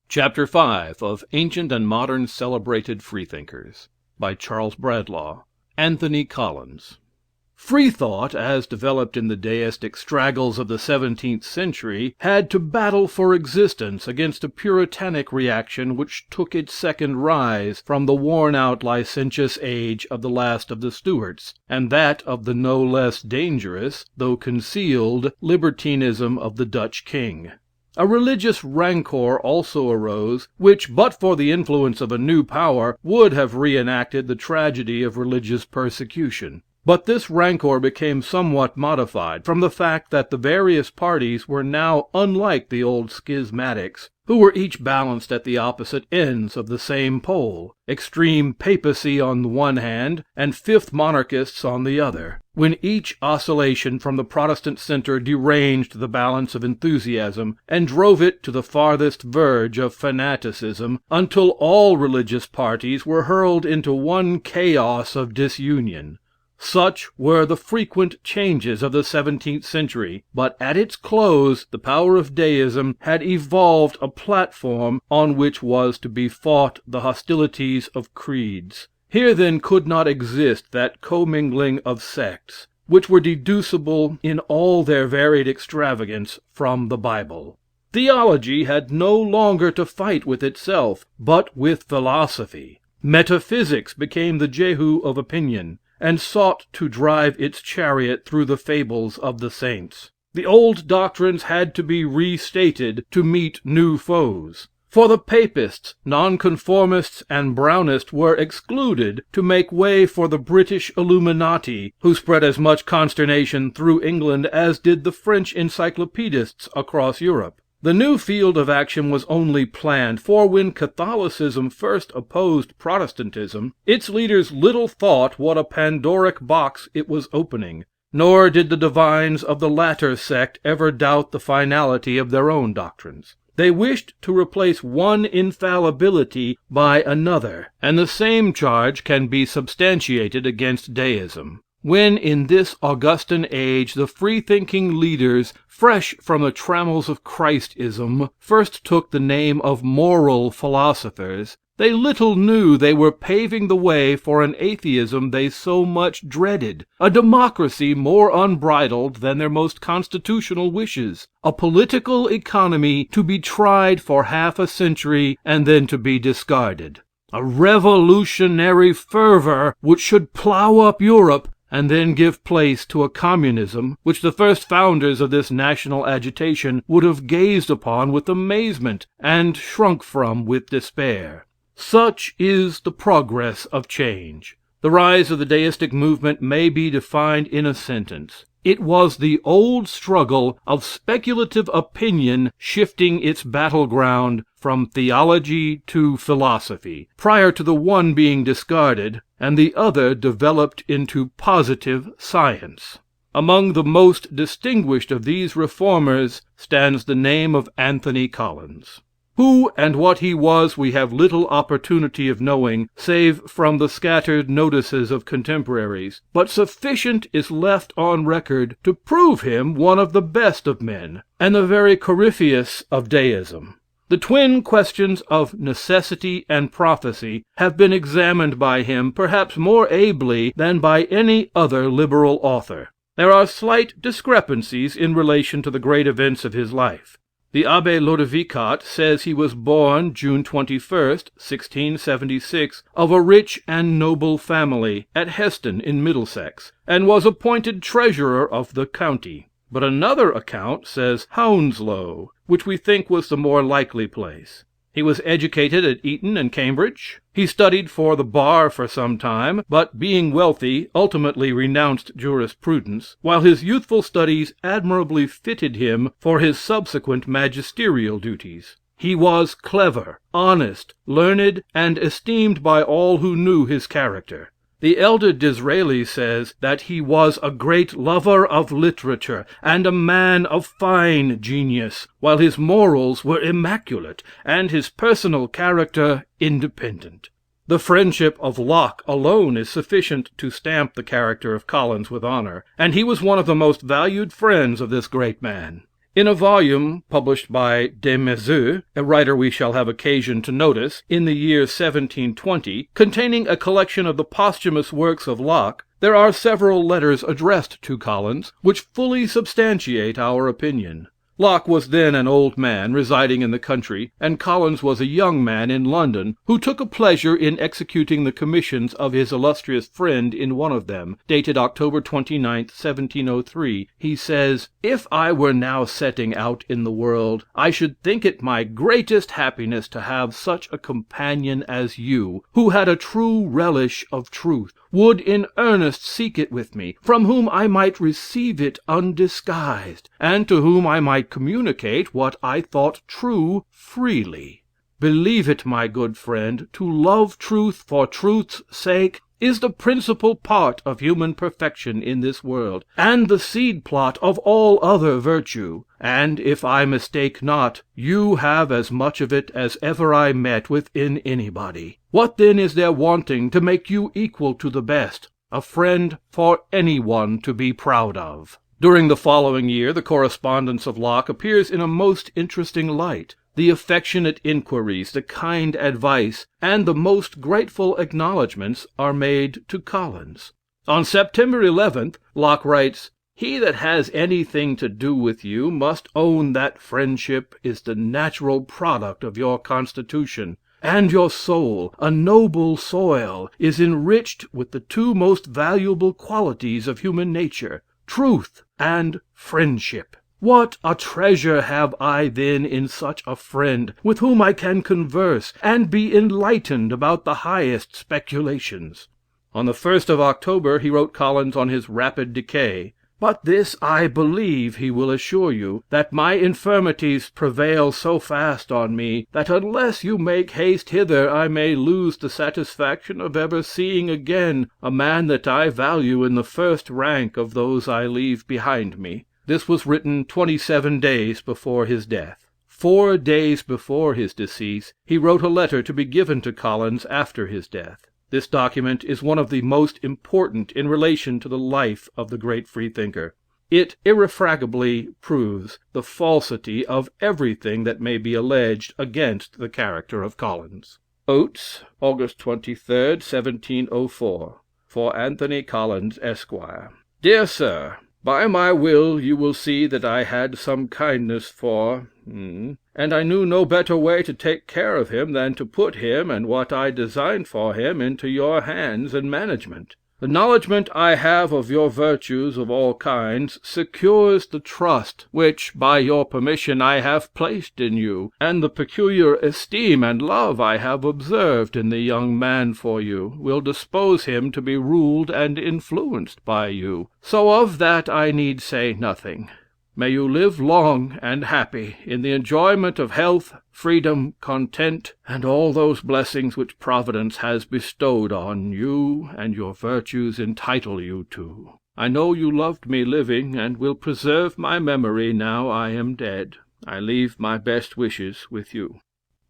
Chapter 5 of Ancient and Modern Celebrated Freethinkers by Charles Bradlaugh. Anthony Collins. Freethought, as developed in the deistic straggles of the 17th century, had to battle for existence against a puritanic reaction which took its second rise from the worn-out licentious age of the last of the Stuarts, and that of the no less dangerous, though concealed, libertinism of the Dutch king. A religious rancor also arose, which, but for the influence of a new power, would have reenacted the tragedy of religious persecution. But this rancor became somewhat modified from the fact that the various parties were now unlike the old schismatics, who were each balanced at the opposite ends of the same pole, extreme papacy on the one hand, and fifth monarchists on the other, when each oscillation from the Protestant center deranged the balance of enthusiasm, and drove it to the farthest verge of fanaticism, until all religious parties were hurled into one chaos of disunion. Such were the frequent changes of the 17th century, but at its close the power of deism had evolved a platform on which was to be fought the hostilities of creeds. Here then could not exist that commingling of sects, which were deducible in all their varied extravagance from the Bible. Theology had no longer to fight with itself, but with philosophy. Metaphysics became the Jehu of opinion, and sought to drive its chariot through the fables of the saints. The old doctrines had to be restated to meet new foes. For the papists, nonconformists, and brownists were excluded to make way for the British Illuminati, who spread as much consternation through England as did the French encyclopedists across Europe. The new field of action was only planned, for when Catholicism first opposed Protestantism, its leaders little thought what a Pandoric box it was opening, nor did the divines of the latter sect ever doubt the finality of their own doctrines. They wished to replace one infallibility by another, and the same charge can be substantiated against deism. When in this Augustan age the free-thinking leaders, fresh from the trammels of Christism, first took the name of moral philosophers, they little knew they were paving the way for an atheism they so much dreaded, a democracy more unbridled than their most constitutional wishes, a political economy to be tried for half a century and then to be discarded, a revolutionary fervor which should plow up Europe and then give place to a communism which the first founders of this national agitation would have gazed upon with amazement and shrunk from with despair. Such is the progress of change. The rise of the deistic movement may be defined in a sentence. It was the old struggle of speculative opinion shifting its battleground from theology to philosophy, prior to the one being discarded and the other developed into positive science. Among the most distinguished of these reformers stands the name of Anthony Collins. Who and what he was we have little opportunity of knowing, save from the scattered notices of contemporaries, but sufficient is left on record to prove him one of the best of men, and the very corypheus of deism. The twin questions of necessity and prophecy have been examined by him perhaps more ably than by any other liberal author. There are slight discrepancies in relation to the great events of his life. The Abbe Lodovicat says he was born June 21st, 1676, of a rich and noble family, at Heston in Middlesex, and was appointed treasurer of the county. But another account says Hounslow, which we think was the more likely place. He was educated at Eton and Cambridge. He studied for the bar for some time, but being wealthy, ultimately renounced jurisprudence, while his youthful studies admirably fitted him for his subsequent magisterial duties. He was clever, honest, learned, and esteemed by all who knew his character. The elder Disraeli says that he was a great lover of literature, and a man of fine genius, while his morals were immaculate, and his personal character independent. The friendship of Locke alone is sufficient to stamp the character of Collins with honor, and he was one of the most valued friends of this great man. In a volume published by Des Maizeaux, a writer we shall have occasion to notice, in the year 1720, containing a collection of the posthumous works of Locke, there are several letters addressed to Collins, which fully substantiate our opinion. Locke was then an old man, residing in the country, and Collins was a young man in London, who took a pleasure in executing the commissions of his illustrious friend in one of them, dated October 29th, 1703. He says, "If I were now setting out in the world, I should think it my greatest happiness to have such a companion as you, who had a true relish of truth, would in earnest seek it with me, from whom I might receive it undisguised, and to whom I might communicate what I thought true freely. Believe it, my good friend, to love truth for truth's sake is the principal part of human perfection in this world, and the seed plot of all other virtue; and, if I mistake not, you have as much of it as ever I met with in anybody. What then is there wanting to make you equal to the best, a friend for any one to be proud of?" During the following year, the correspondence of Locke appears in a most interesting light. The affectionate inquiries, the kind advice, and the most grateful acknowledgments are made to Collins. On September 11th, Locke writes, "He that has anything to do with you must own that friendship is the natural product of your constitution, and your soul, a noble soil, is enriched with the two most valuable qualities of human nature, truth and friendship. What a treasure have I then in such a friend, with whom I can converse, and be enlightened about the highest speculations." On the 1st of October, he wrote Collins on his rapid decay, "But this I believe he will assure you, that my infirmities prevail so fast on me, that unless you make haste hither, I may lose the satisfaction of ever seeing again a man that I value in the first rank of those I leave behind me." This was written 27 days before his death. 4 days before his decease, he wrote a letter to be given to Collins after his death. This document is one of the most important in relation to the life of the great Freethinker. It irrefragably proves the falsity of everything that may be alleged against the character of Collins. Oates, August 23rd, 1704. For Anthony Collins, Esquire. Dear Sir, by my will you will see that I had some kindness for, and I knew no better way to take care of him than to put him and what I designed for him into your hands and management. The knowledgment I have of your virtues of all kinds secures the trust which, by your permission, I have placed in you, and the peculiar esteem and love I have observed in the young man for you, will dispose him to be ruled and influenced by you. So of that I need say nothing. May you live long and happy in the enjoyment of health, freedom, content, and all those blessings which Providence has bestowed on you and your virtues entitle you to. I know you loved me living, and will preserve my memory now I am dead. I leave my best wishes with you.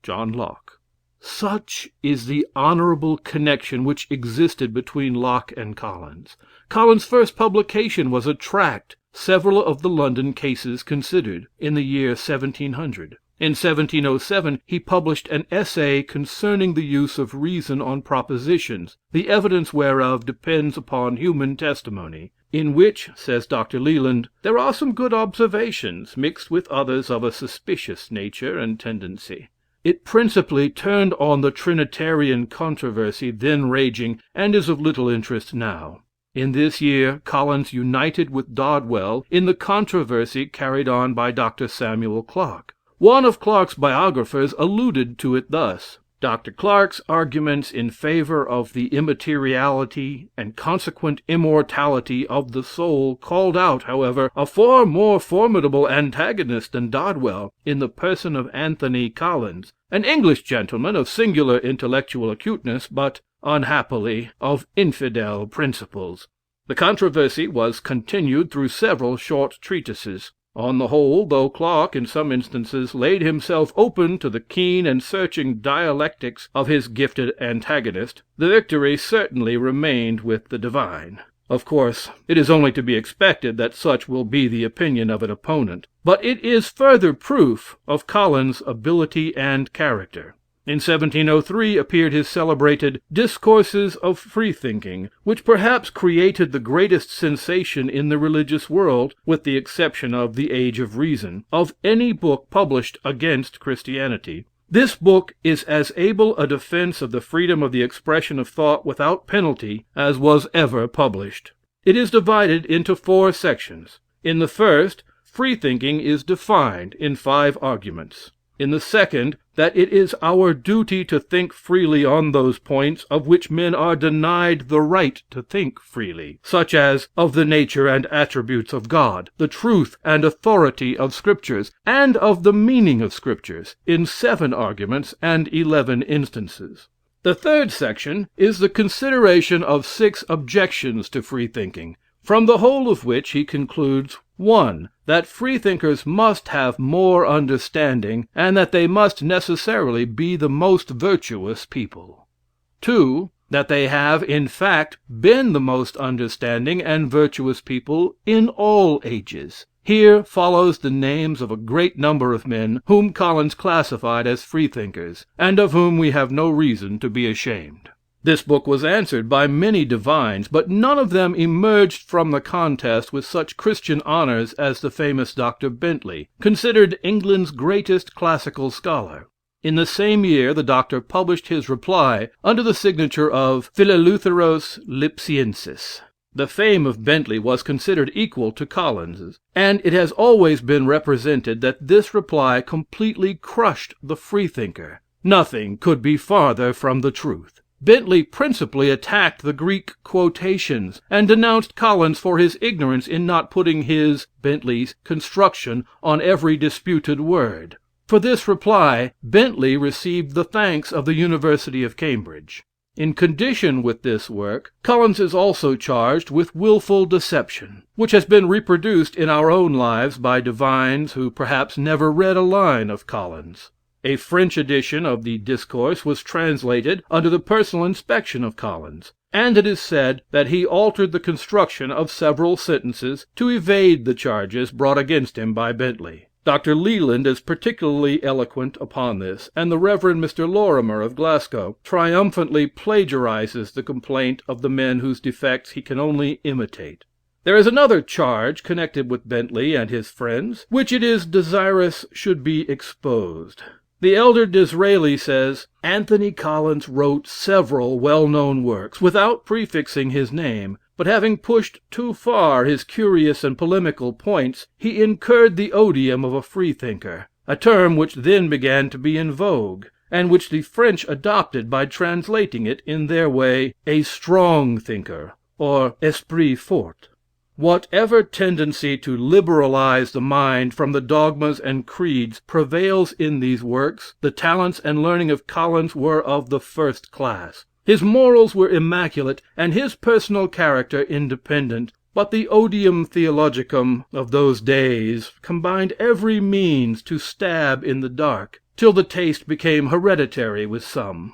John Locke. Such is the honorable connection which existed between Locke and Collins. Collins' first publication was a tract, Several of the London Cases Considered, in the year 1700. In 1707 he published an essay concerning the use of reason on propositions, the evidence whereof depends upon human testimony, in which, says Dr. Leland, there are some good observations, mixed with others of a suspicious nature and tendency. It principally turned on the Trinitarian controversy then raging, and is of little interest now. In this year Collins united with Dodwell in the controversy carried on by Dr. Samuel Clarke. One of Clarke's biographers alluded to it thus: Dr. Clarke's arguments in favor of the immateriality and consequent immortality of the soul called out, however, a far more formidable antagonist than Dodwell, in the person of Anthony Collins, an English gentleman of singular intellectual acuteness, but, unhappily, of infidel principles. The controversy was continued through several short treatises. On the whole, though Clarke in some instances laid himself open to the keen and searching dialectics of his gifted antagonist, the victory certainly remained with the divine. Of course, it is only to be expected that such will be the opinion of an opponent, but it is further proof of Collins' ability and character. In 1703 appeared his celebrated Discourses of Freethinking, which perhaps created the greatest sensation in the religious world, with the exception of the Age of Reason, of any book published against Christianity. This book is as able a defense of the freedom of the expression of thought without penalty as was ever published. It is divided into 4 sections. In the first, freethinking is defined in 5 arguments. In the second, that it is our duty to think freely on those points of which men are denied the right to think freely, such as of the nature and attributes of God, the truth and authority of Scriptures, and of the meaning of Scriptures, in 7 arguments and 11 instances. The third section is the consideration of 6 objections to freethinking, from the whole of which he concludes: 1. That freethinkers must have more understanding, and that they must necessarily be the most virtuous people. 2. That they have, in fact, been the most understanding and virtuous people in all ages. Here follows the names of a great number of men whom Collins classified as freethinkers, and of whom we have no reason to be ashamed. This book was answered by many divines, but none of them emerged from the contest with such Christian honors as the famous Dr. Bentley, considered England's greatest classical scholar. In the same year the doctor published his reply under the signature of Phileleutheros Lipsiensis. The fame of Bentley was considered equal to Collins's, and it has always been represented that this reply completely crushed the freethinker. Nothing could be farther from the truth. Bentley principally attacked the Greek quotations, and denounced Collins for his ignorance in not putting his (Bentley's) construction on every disputed word. For this reply, Bentley received the thanks of the University of Cambridge. In condition with this work, Collins is also charged with wilful deception, which has been reproduced in our own lives by divines who perhaps never read a line of Collins. A French edition of the Discourse was translated under the personal inspection of Collins, and it is said that he altered the construction of several sentences to evade the charges brought against him by Bentley. Dr. Leland is particularly eloquent upon this, and the Rev. Mr. Lorimer of Glasgow triumphantly plagiarizes the complaint of the men whose defects he can only imitate. There is another charge connected with Bentley and his friends, which it is desirous should be exposed. The elder Disraeli says, Anthony Collins wrote several well-known works without prefixing his name, but having pushed too far his curious and polemical points, he incurred the odium of a freethinker, a term which then began to be in vogue, and which the French adopted by translating it in their way, a strong thinker, or esprit fort. Whatever tendency to liberalize the mind from the dogmas and creeds prevails in these works, the talents and learning of Collins were of the first class. His morals were immaculate, and his personal character independent, but the odium theologicum of those days combined every means to stab in the dark, till the taste became hereditary with some.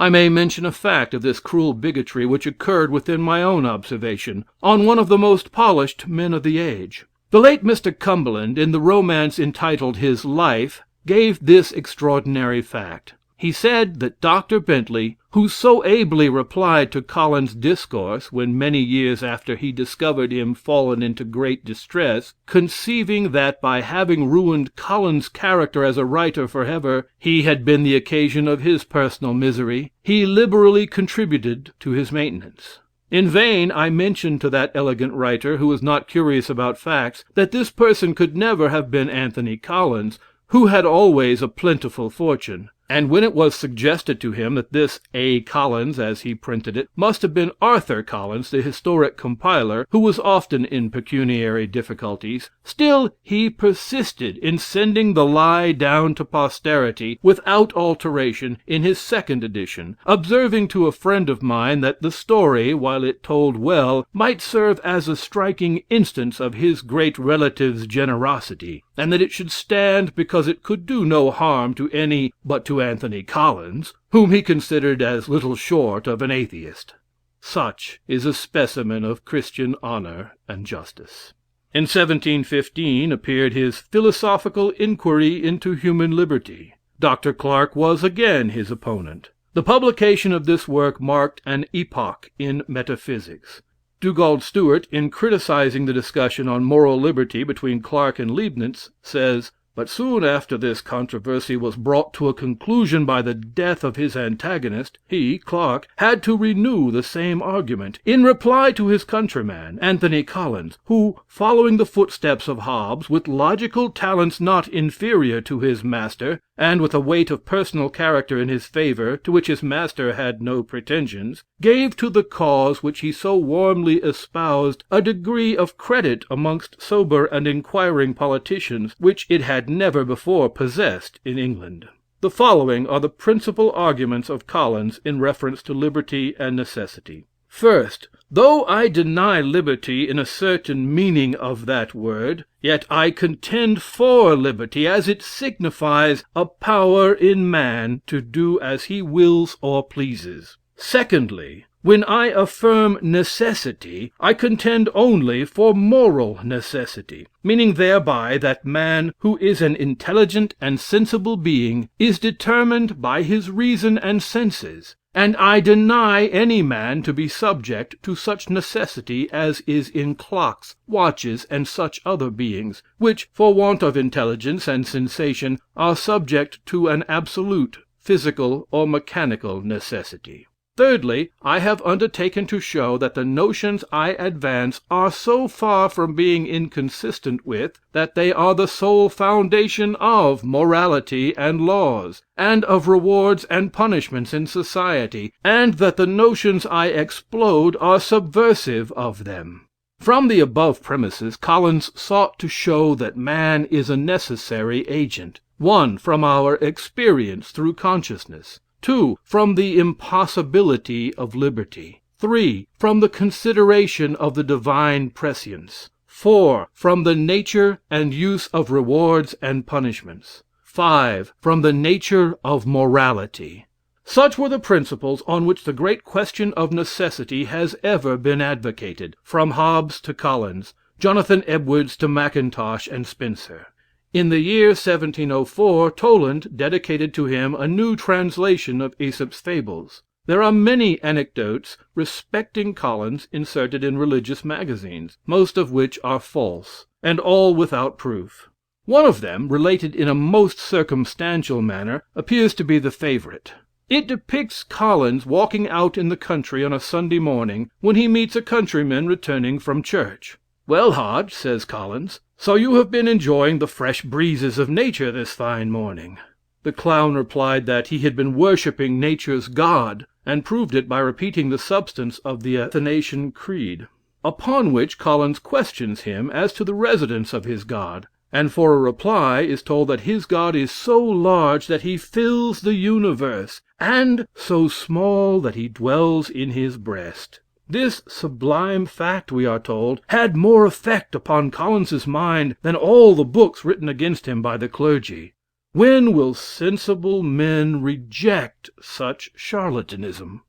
I may mention a fact of this cruel bigotry which occurred within my own observation, on one of the most polished men of the age. The late Mr. Cumberland, in the romance entitled his Life, gave this extraordinary fact. He said that Dr. Bentley, who so ably replied to Collins' discourse, when many years after he discovered him fallen into great distress, conceiving that by having ruined Collins' character as a writer forever, he had been the occasion of his personal misery, he liberally contributed to his maintenance. In vain I mentioned to that elegant writer, who was not curious about facts, that this person could never have been Anthony Collins, who had always a plentiful fortune. And when it was suggested to him that this A. Collins, as he printed it, must have been Arthur Collins, the historic compiler, who was often in pecuniary difficulties, still he persisted in sending the lie down to posterity without alteration in his second edition, observing to a friend of mine that the story, while it told well, might serve as a striking instance of his great relative's generosity, and that it should stand because it could do no harm to any but to Anthony Collins, whom he considered as little short of an atheist. Such is a specimen of Christian honor and justice. In 1715 appeared his Philosophical Inquiry into Human Liberty. Dr. Clarke was again his opponent. The publication of this work marked an epoch in metaphysics. Dugald Stewart, in criticizing the discussion on moral liberty between Clarke and Leibniz, says, "But soon after this controversy was brought to a conclusion by the death of his antagonist, he, Clarke, had to renew the same argument, in reply to his countryman, Anthony Collins, who, following the footsteps of Hobbes, with logical talents not inferior to his master, and with a weight of personal character in his favor, to which his master had no pretensions, gave to the cause which he so warmly espoused a degree of credit amongst sober and inquiring politicians, which it had never before possessed in England." The following are the principal arguments of Collins in reference to liberty and necessity. First, though I deny liberty in a certain meaning of that word, yet I contend for liberty, as it signifies a power in man to do as he wills or pleases. Secondly, when I affirm necessity, I contend only for moral necessity, meaning thereby that man, who is an intelligent and sensible being, is determined by his reason and senses, and I deny any man to be subject to such necessity as is in clocks, watches, and such other beings, which, for want of intelligence and sensation, are subject to an absolute physical or mechanical necessity. Thirdly, I have undertaken to show that the notions I advance are so far from being inconsistent with, that they are the sole foundation of morality and laws, and of rewards and punishments in society, and that the notions I explode are subversive of them. From the above premises, Collins sought to show that man is a necessary agent. 1. From our experience through consciousness. 2. From the impossibility of liberty. 3. From the consideration of the divine prescience. 4. From the nature and use of rewards and punishments. 5. From the nature of morality. Such were the principles on which the great question of necessity has ever been advocated, from Hobbes to Collins, Jonathan Edwards to Mackintosh and Spencer. In the year 1704, Toland dedicated to him a new translation of Aesop's Fables. There are many anecdotes respecting Collins inserted in religious magazines, most of which are false, and all without proof. One of them, related in a most circumstantial manner, appears to be the favorite. It depicts Collins walking out in the country on a Sunday morning, when he meets a countryman returning from church. "Well, Hodge," says Collins, "so you have been enjoying the fresh breezes of nature this fine morning." The clown replied that he had been worshipping nature's God, and proved it by repeating the substance of the Athanasian Creed. Upon which Collins questions him as to the residence of his God, and for a reply is told that his God is so large that he fills the universe, and so small that he dwells in his breast. This sublime fact, we are told, had more effect upon Collins's mind than all the books written against him by the clergy. When will sensible men reject such charlatanism?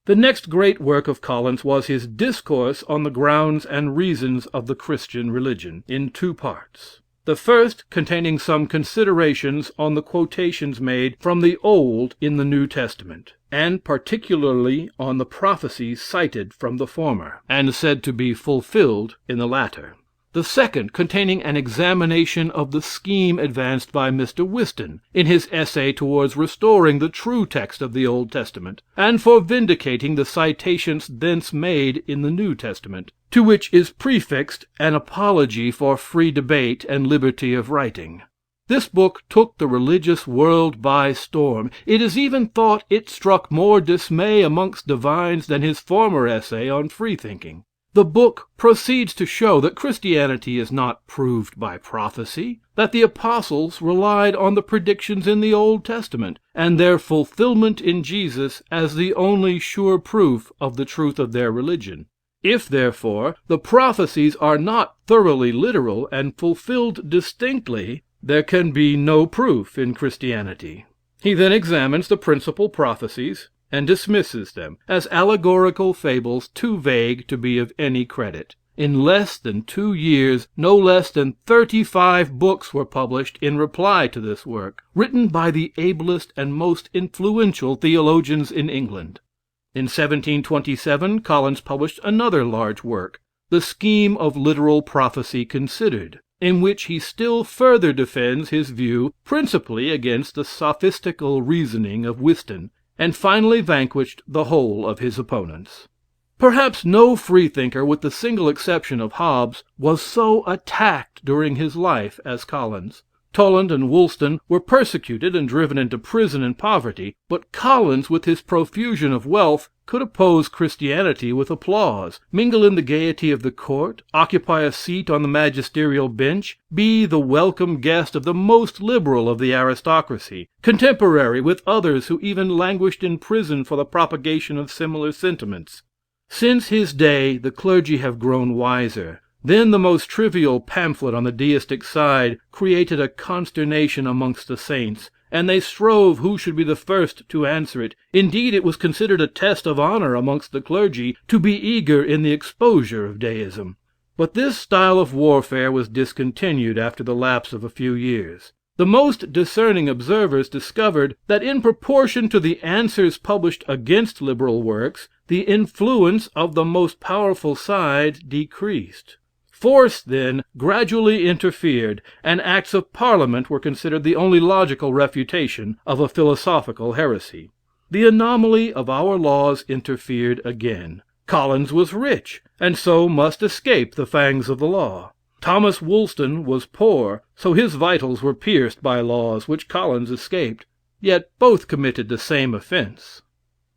The next great work of Collins was his Discourse on the Grounds and Reasons of the Christian Religion, in 2 parts. The first containing some considerations on the quotations made from the Old in the New Testament, and particularly on the prophecies cited from the former, and said to be fulfilled in the latter. The second containing an examination of the scheme advanced by Mr. Whiston, in his essay towards restoring the true text of the Old Testament, and for vindicating the citations thence made in the New Testament, to which is prefixed an apology for free debate and liberty of writing. This book took the religious world by storm. It is even thought it struck more dismay amongst divines than his former essay on freethinking. The book proceeds to show that Christianity is not proved by prophecy, that the apostles relied on the predictions in the Old Testament, and their fulfillment in Jesus as the only sure proof of the truth of their religion. If, therefore, the prophecies are not thoroughly literal and fulfilled distinctly, there can be no proof in Christianity. He then examines the principal prophecies, and dismisses them as allegorical fables too vague to be of any credit. In less than 2 years, no less than 35 books were published in reply to this work, written by the ablest and most influential theologians in England. In 1727, Collins published another large work, The Scheme of Literal Prophecy Considered, in which he still further defends his view principally against the sophistical reasoning of Whiston, and finally vanquished the whole of his opponents. Perhaps no freethinker, with the single exception of Hobbes, was so attacked during his life as Collins. Toland and Woolston were persecuted and driven into prison and poverty, but Collins, with his profusion of wealth, could oppose Christianity with applause, mingle in the gaiety of the court, occupy a seat on the magisterial bench, be the welcome guest of the most liberal of the aristocracy, contemporary with others who even languished in prison for the propagation of similar sentiments. Since his day, the clergy have grown wiser. Then the most trivial pamphlet on the deistic side created a consternation amongst the saints, and they strove who should be the first to answer it. Indeed, it was considered a test of honor amongst the clergy to be eager in the exposure of deism. But this style of warfare was discontinued after the lapse of a few years. The most discerning observers discovered that in proportion to the answers published against liberal works, the influence of the most powerful side decreased. Force, then, gradually interfered, and acts of parliament were considered the only logical refutation of a philosophical heresy. The anomaly of our laws interfered again. Collins was rich, and so must escape the fangs of the law. Thomas Woolston was poor, so his vitals were pierced by laws which Collins escaped. Yet both committed the same offense.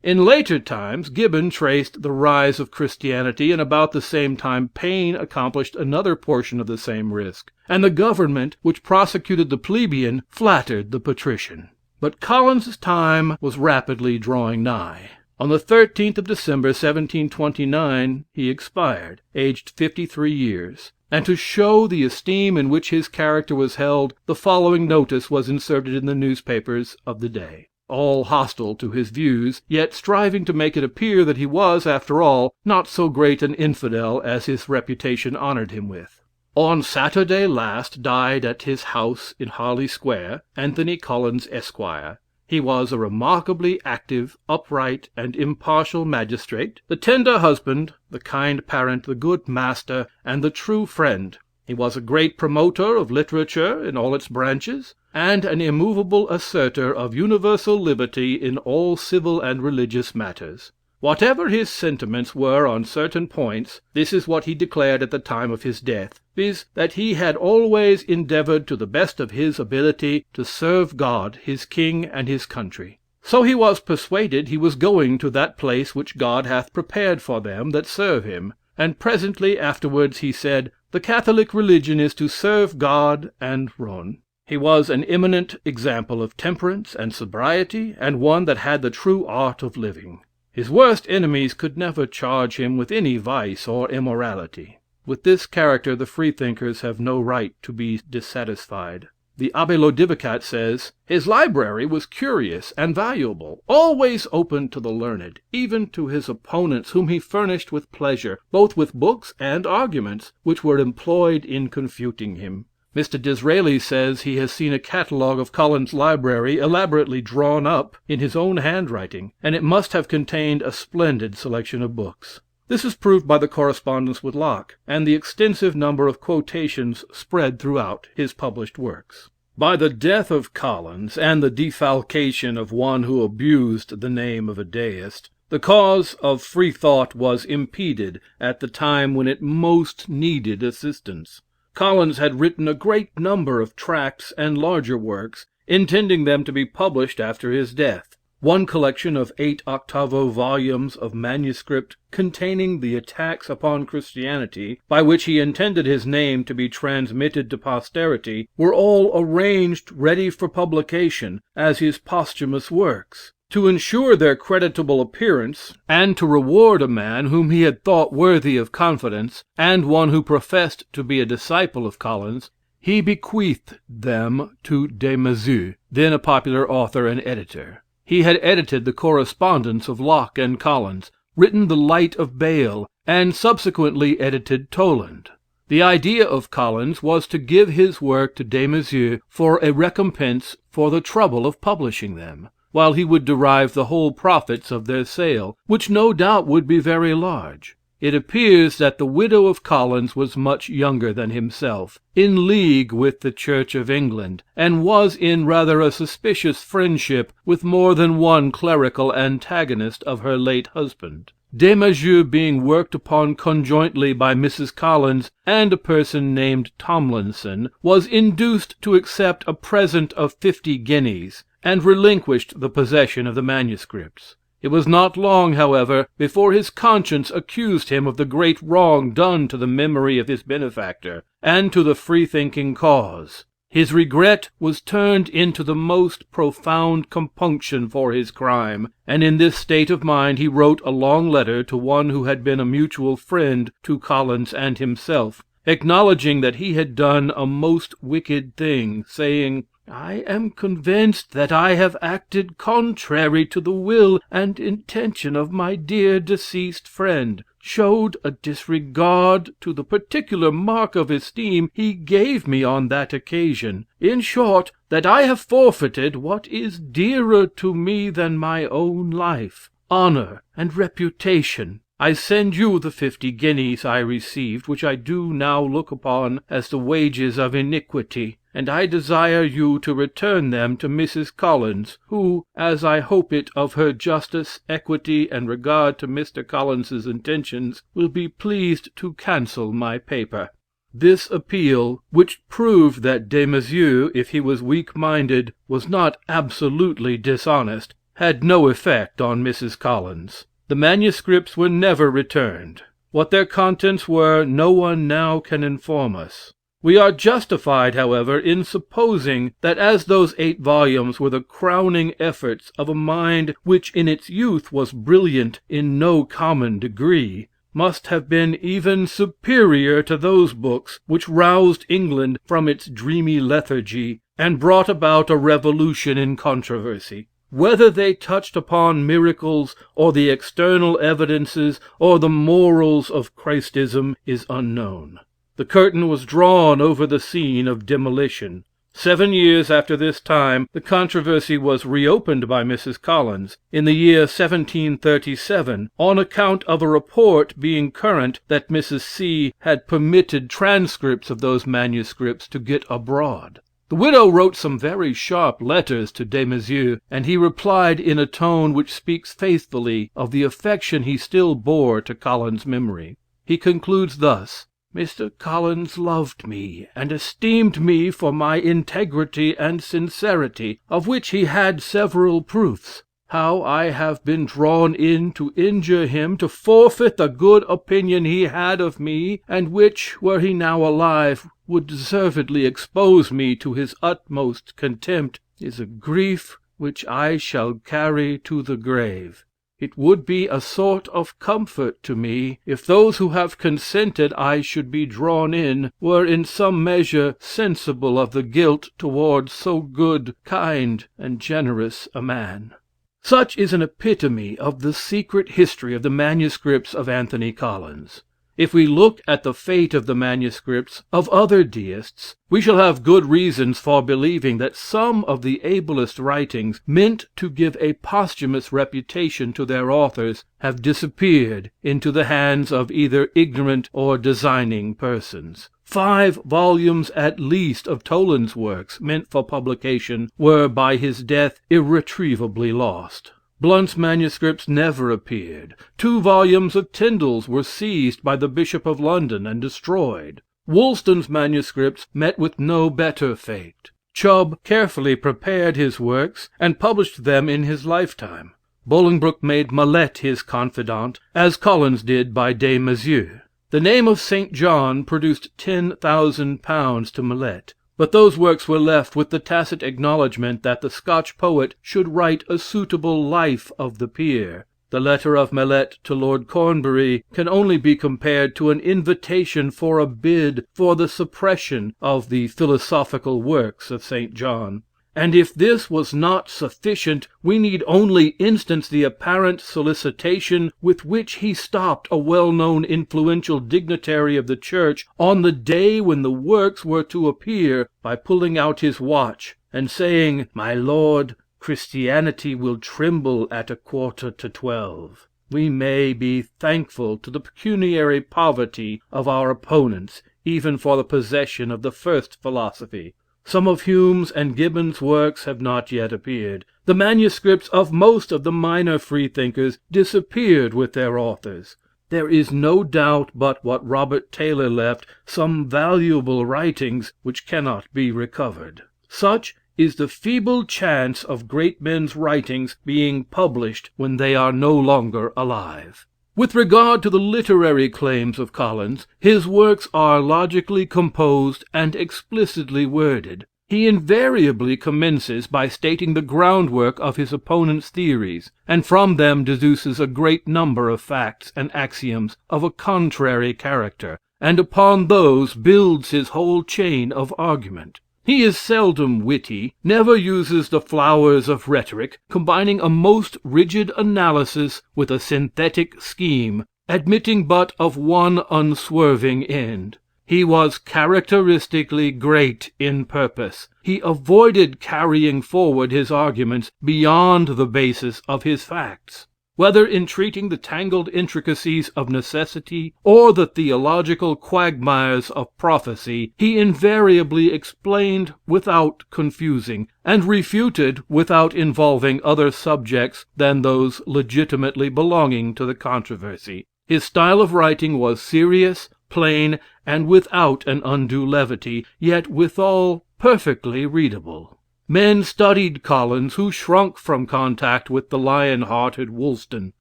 In later times, Gibbon traced the rise of Christianity, and about the same time Paine accomplished another portion of the same risk, and the government which prosecuted the plebeian flattered the patrician. But Collins's time was rapidly drawing nigh. On the 13th of December, 1729, he expired, aged 53 years, and to show the esteem in which his character was held, the following notice was inserted in the newspapers of the day. All hostile to his views, yet striving to make it appear that he was, after all, not so great an infidel as his reputation honored him with. On Saturday last died at his house in Harley Square, Anthony Collins, Esquire. He was a remarkably active, upright, and impartial magistrate, the tender husband, the kind parent, the good master, and the true friend. He was a great promoter of literature in all its branches, and an immovable asserter of universal liberty in all civil and religious matters. Whatever his sentiments were on certain points, this is what he declared at the time of his death, viz., that he had always endeavored to the best of his ability to serve God, his king, and his country. So he was persuaded he was going to that place which God hath prepared for them that serve him, and presently afterwards he said, the Catholic religion is to serve God and run. He was an eminent example of temperance and sobriety, and one that had the true art of living. His worst enemies could never charge him with any vice or immorality. With this character the Freethinkers have no right to be dissatisfied. The Abbé Lodivicat says, his library was curious and valuable, always open to the learned, even to his opponents, whom he furnished with pleasure, both with books and arguments, which were employed in confuting him. Mr. Disraeli says he has seen a catalogue of Collins' library elaborately drawn up in his own handwriting, and it must have contained a splendid selection of books. This is proved by the correspondence with Locke, and the extensive number of quotations spread throughout his published works. By the death of Collins, and the defalcation of one who abused the name of a deist, the cause of free thought was impeded at the time when it most needed assistance. Collins had written a great number of tracts and larger works, intending them to be published after his death. One collection of 8 octavo volumes of manuscript containing the attacks upon Christianity, by which he intended his name to be transmitted to posterity, were all arranged ready for publication as his posthumous works. To ensure their creditable appearance, and to reward a man whom he had thought worthy of confidence, and one who professed to be a disciple of Collins, he bequeathed them to Des Maizeaux, then a popular author and editor. He had edited the correspondence of Locke and Collins, written the Light of Bayle, and subsequently edited Toland. The idea of Collins was to give his work to Des Maizeaux for a recompense for the trouble of publishing them, while he would derive the whole profits of their sale, which no doubt would be very large. It appears that the widow of Collins was much younger than himself, in league with the Church of England, and was in rather a suspicious friendship with more than one clerical antagonist of her late husband. Des Maizeaux being worked upon conjointly by Mrs. Collins and a person named Tomlinson, was induced to accept a present of 50 guineas, and relinquished the possession of the manuscripts. It was not long, however, before his conscience accused him of the great wrong done to the memory of his benefactor, and to the free-thinking cause. His regret was turned into the most profound compunction for his crime, and in this state of mind he wrote a long letter to one who had been a mutual friend to Collins and himself, acknowledging that he had done a most wicked thing, saying, "I am convinced that I have acted contrary to the will and intention of my dear deceased friend, showed a disregard to the particular mark of esteem he gave me on that occasion; in short, that I have forfeited what is dearer to me than my own life, honor, and reputation. I send you the 50 guineas I received, which I do now look upon as the wages of iniquity, and I desire you to return them to Mrs. Collins, who, as I hope it of her justice, equity, and regard to Mr. Collins's intentions, will be pleased to cancel my paper." This appeal, which proved that Des Maizeaux, if he was weak-minded, was not absolutely dishonest, had no effect on Mrs. Collins. The manuscripts were never returned. What their contents were, no one now can inform us. We are justified, however, in supposing that as those 8 volumes were the crowning efforts of a mind which in its youth was brilliant in no common degree, must have been even superior to those books which roused England from its dreamy lethargy, and brought about a revolution in controversy. Whether they touched upon miracles, or the external evidences, or the morals of Christism, is unknown. The curtain was drawn over the scene of demolition. 7 years after this time, the controversy was reopened by Mrs. Collins, in the year 1737, on account of a report being current that Mrs. C. had permitted transcripts of those manuscripts to get abroad. The widow wrote some very sharp letters to Des Maizeaux, and he replied in a tone which speaks faithfully of the affection he still bore to Collins' memory. He concludes thus: "Mr. Collins loved me, and esteemed me for my integrity and sincerity, of which he had several proofs. How I have been drawn in to injure him, to forfeit the good opinion he had of me, and which, were he now alive, would deservedly expose me to his utmost contempt, is a grief which I shall carry to the grave. It would be a sort of comfort to me, if those who have consented I should be drawn in, were in some measure sensible of the guilt towards so good, kind, and generous a man." Such is an epitome of the secret history of the manuscripts of Anthony Collins. If we look at the fate of the manuscripts of other deists, we shall have good reasons for believing that some of the ablest writings, meant to give a posthumous reputation to their authors, have disappeared into the hands of either ignorant or designing persons. 5 volumes at least of Toland's works, meant for publication, were by his death irretrievably lost. Blunt's manuscripts never appeared. 2 volumes of Tyndall's were seized by the Bishop of London and destroyed. Woolston's manuscripts met with no better fate. Chubb carefully prepared his works, and published them in his lifetime. Bolingbroke made Mallet his confidant, as Collins did by Des Maizeaux. The name of St. John produced £10,000 to Mallet. But those works were left with the tacit acknowledgment that the Scotch poet should write a suitable life of the peer. The letter of Mallet to Lord Cornbury can only be compared to an invitation for a bid for the suppression of the philosophical works of St. John. and if this was not sufficient, we need only instance the apparent solicitation with which he stopped a well-known influential dignitary of the church on the day when the works were to appear, by pulling out his watch, and saying, "My lord, Christianity will tremble at 11:15. We may be thankful to the pecuniary poverty of our opponents, even for the possession of the first philosophy. Some of Hume's and Gibbon's works have not yet appeared. The manuscripts of most of the minor Freethinkers disappeared with their authors. There is no doubt but what Robert Taylor left some valuable writings which cannot be recovered. Such is the feeble chance of great men's writings being published when they are no longer alive." With regard to the literary claims of Collins, his works are logically composed and explicitly worded. He invariably commences by stating the groundwork of his opponent's theories, and from them deduces a great number of facts and axioms of a contrary character, and upon those builds his whole chain of argument. He is seldom witty, never uses the flowers of rhetoric, combining a most rigid analysis with a synthetic scheme, admitting but of one unswerving end. He was characteristically great in purpose. He avoided carrying forward his arguments beyond the basis of his facts. Whether in treating the tangled intricacies of necessity, or the theological quagmires of prophecy, he invariably explained without confusing, and refuted without involving other subjects than those legitimately belonging to the controversy. His style of writing was serious, plain, and without an undue levity, yet withal perfectly readable. Men studied Collins who shrunk from contact with the lion-hearted Woolston,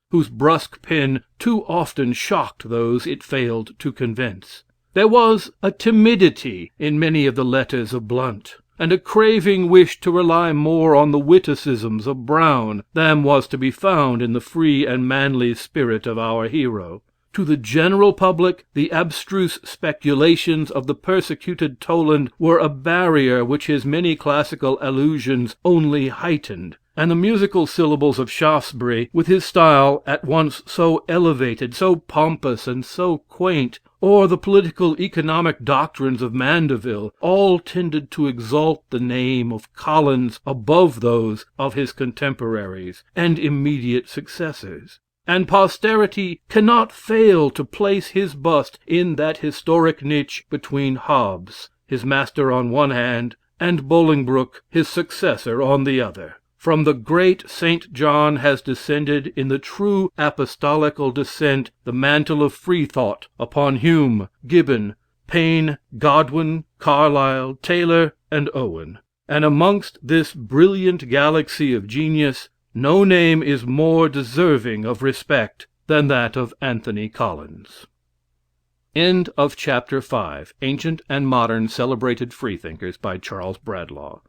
whose brusque pen too often shocked those it failed to convince. There was a timidity in many of the letters of Blount, and a craving wish to rely more on the witticisms of Brown than was to be found in the free and manly spirit of our hero. To the general public, the abstruse speculations of the persecuted Toland were a barrier which his many classical allusions only heightened, and the musical syllables of Shaftesbury, with his style at once so elevated, so pompous, and so quaint, or the political economic doctrines of Mandeville, all tended to exalt the name of Collins above those of his contemporaries and immediate successors. And posterity cannot fail to place his bust in that historic niche between Hobbes, his master on one hand, and Bolingbroke, his successor, on the other. From the great St. John has descended in the true apostolical descent the mantle of freethought upon Hume, Gibbon, Paine, Godwin, Carlyle, Taylor, and Owen. And amongst this brilliant galaxy of genius, no name is more deserving of respect than that of Anthony Collins. End of chapter 5. Ancient and Modern Celebrated Freethinkers, by Charles Bradlaugh.